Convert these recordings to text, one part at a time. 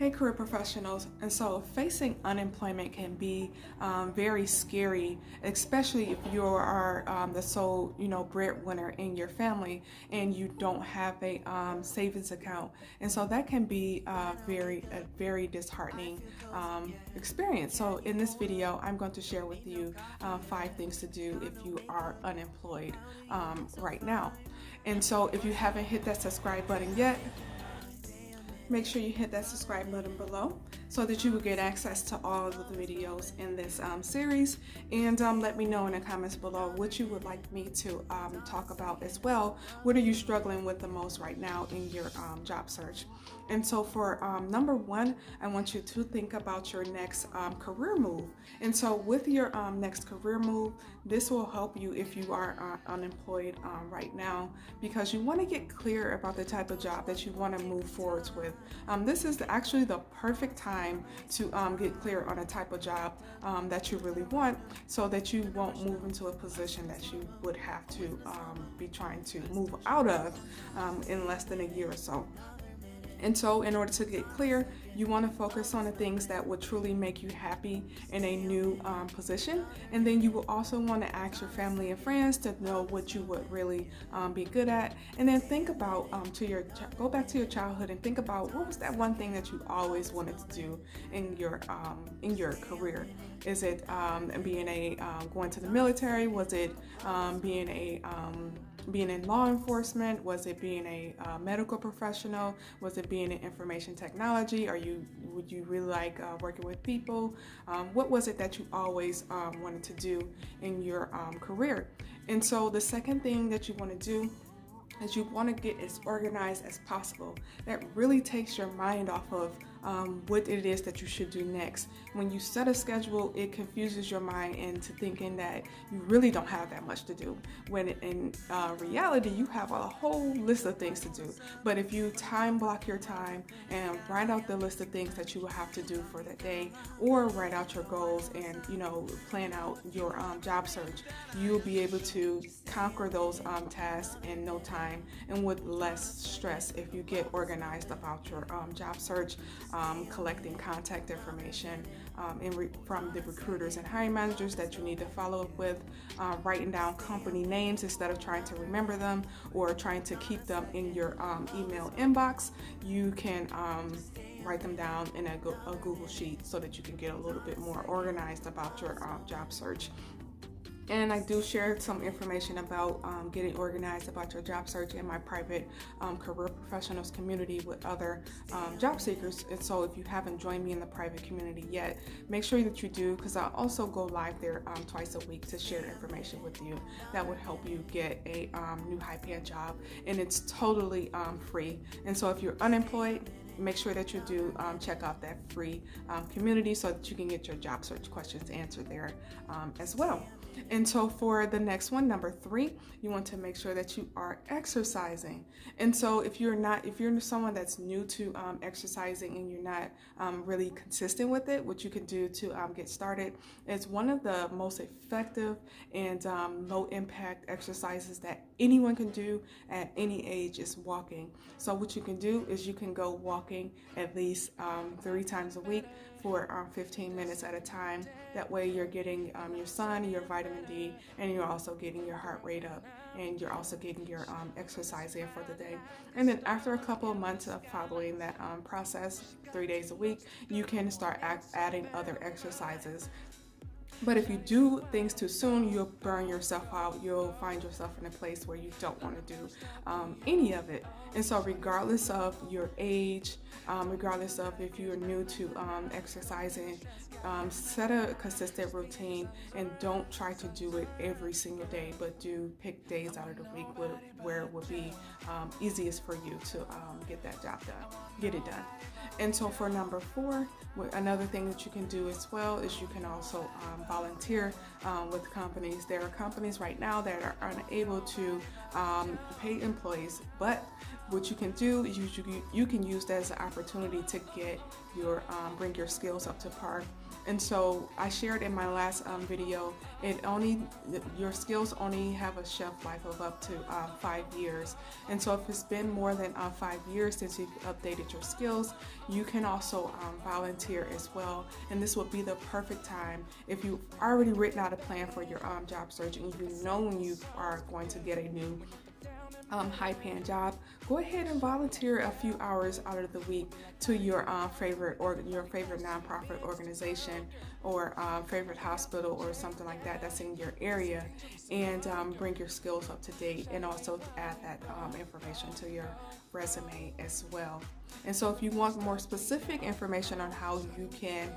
Hey career professionals, and so facing unemployment can be very scary, especially if you are the sole breadwinner in your family and you don't have a savings account, and so that can be a very disheartening experience. So in this video, I'm going to share with you 5 things to do if you are unemployed right now. And so if you haven't hit that subscribe button yet, make sure you hit that subscribe button below so that you will get access to all of the videos in this series, and let me know in the comments below what you would like me to talk about as well. What are you struggling with the most right now in your job search? And so for number 1, I want you to think about your next career move. And so with your next career move, this will help you if you are unemployed right now, because you want to get clear about the type of job that you want to move forwards with. This is actually the perfect time to get clear on a type of job that you really want, so that you won't move into a position that you would have to be trying to move out of in less than a year or so. And so in order to get clear, you want to focus on the things that would truly make you happy in a new position. And then you will also want to ask your family and friends to know what you would really be good at. And then think about go back to your childhood and think about what was that one thing that you always wanted to do in your career. Is it going to the military? Was it being in law enforcement? Was it being a medical professional? Was it being in information technology? Would you really like working with people? What was it that you always wanted to do in your career? And so the second thing that you want to do is you want to get as organized as possible. That really takes your mind off of what it is that you should do next. When you set a schedule, it confuses your mind into thinking that you really don't have that much to do, when in reality you have a whole list of things to do. But if you time block your time and write out the list of things that you will have to do for that day, or write out your goals and plan out your job search, you'll be able to conquer those tasks in no time and with less stress if you get organized about your job search. Collecting contact information from the recruiters and hiring managers that you need to follow up with, writing down company names instead of trying to remember them or trying to keep them in your email inbox. You can write them down in a Google Sheet so that you can get a little bit more organized about your job search. And I do share some information about getting organized about your job search in my private career professionals community with other job seekers. And so if you haven't joined me in the private community yet, make sure that you do, because I also go live there twice a week to share information with you that would help you get a new high-paying job. And it's totally free. And so if you're unemployed, make sure that you do check out that free community so that you can get your job search questions answered there as well. And so for the next one, number 3, you want to make sure that you are exercising. And so if you're someone that's new to exercising and you're not really consistent with it, what you can do to get started is one of the most effective and low impact exercises that anyone can do at any age is walking. So what you can do is you can go walking at least 3 times a week for 15 minutes at a time. That way you're getting your sun, your vitamin D, and you're also getting your heart rate up, and you're also getting your exercise in for the day. And then after a couple of months of following that process, 3 days a week, you can start adding other exercises. But if you do things too soon, you'll burn yourself out. You'll find yourself in a place where you don't want to do any of it. And so regardless of your age, regardless of if you're new to exercising, set a consistent routine and don't try to do it every single day, but do pick days out of the week where it would be easiest for you to get that job done, get it done. And so for number 4, another thing that you can do as well is you can also volunteer with companies. There are companies right now that are unable to pay employees, but what you can do is you can use that as an opportunity to get your bring your skills up to par And so I shared in my last video, your skills only have a shelf life of up to 5 years. And so if it's been more than 5 years since you've updated your skills, you can also volunteer as well. And this would be the perfect time if you've already written out a plan for your job search and you know when you are going to get a new high-paying job. Go ahead and volunteer a few hours out of the week to your favorite nonprofit organization or favorite hospital or something like that that's in your area, and bring your skills up to date, and also add that information to your resume as well. And so if you want more specific information on how you can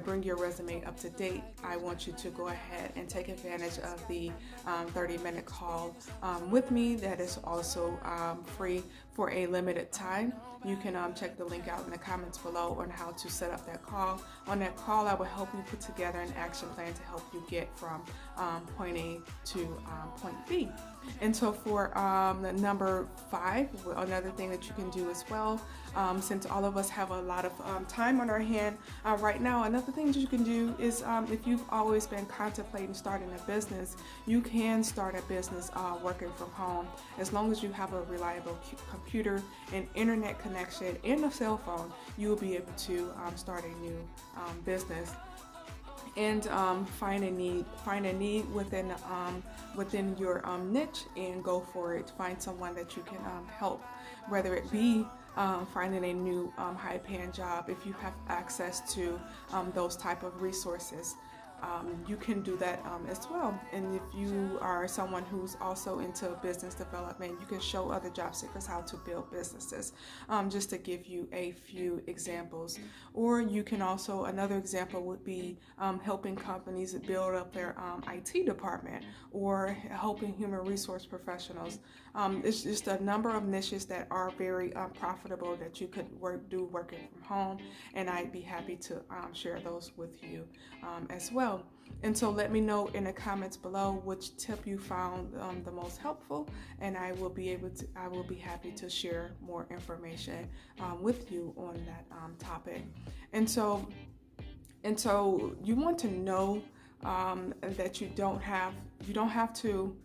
bring your resume up to date, I want you to go ahead and take advantage of the 30-minute call with me that is also free for a limited time. You can check the link out in the comments below on how to set up that call. On that call, I will help you put together an action plan to help you get from point A to point B. And so for number 5, another thing that you can do as well, since all of us have a lot of time on our hand right now, another thing that you can do is if you've always been contemplating starting a business, you can start a business working from home. As long as you have a reliable computer and internet connection and a cell phone, you will be able to start a new business. And find a need within your niche and go for it. Find someone that you can help, whether it be finding a new high-paying job. If you have access to those type of resources, you can do that as well. And if you are someone who's also into business development, you can show other job seekers how to build businesses, just to give you a few examples. Or you can also, another example would be helping companies build up their IT department, or helping human resource professionals. It's just a number of niches that are very profitable that you could do working from home, and I'd be happy to share those with you as well. And so let me know in the comments below which tip you found the most helpful, and I will be happy to share more information with you on that topic. And so you want to know that you don't have to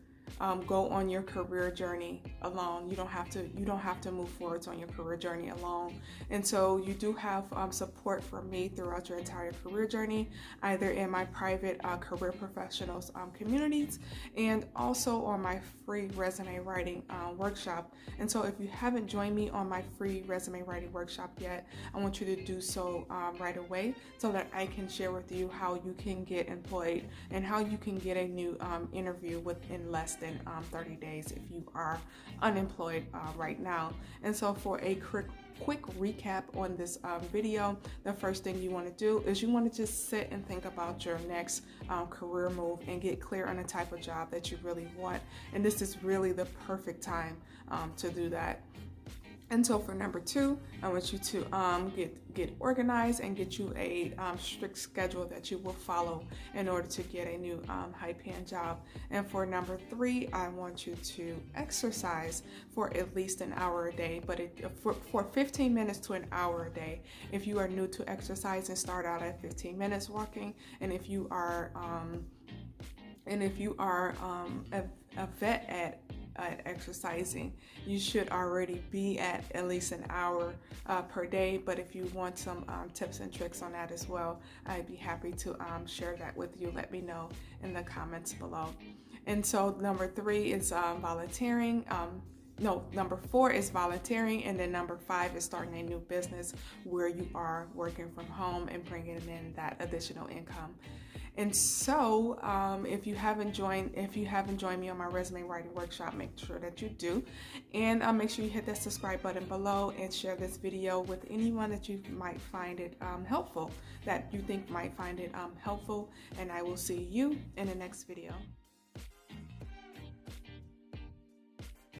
go on your career journey alone. You don't have to move forwards on your career journey alone. And so you do have support from me throughout your entire career journey, either in my private career professionals communities, and also on my free resume writing workshop. And so if you haven't joined me on my free resume writing workshop yet, I want you to do so right away, so that I can share with you how you can get employed and how you can get a new interview within less than 30 days if you are unemployed right now. And so for a quick recap on this video, the first thing you want to do is you want to just sit and think about your next career move and get clear on the type of job that you really want. And this is really the perfect time to do that. And so for number 2, I want you to get organized and get you a strict schedule that you will follow in order to get a new high-paying job. And for number 3, I want you to exercise for at least an hour a day, but for 15 minutes to an hour a day. If you are new to exercising, start out at 15 minutes walking, and if you are a vet at exercising, you should already be at least an hour per day. But if you want some tips and tricks on that as well, I'd be happy to share that with you. Let me know in the comments below. And so number 3 is volunteering. Number 4 is volunteering, and then number 5 is starting a new business where you are working from home and bringing in that additional income. And so if you haven't joined me on my resume writing workshop, make sure that you do, and make sure you hit that subscribe button below and share this video with anyone that you might find it helpful, and I will see you in the next video.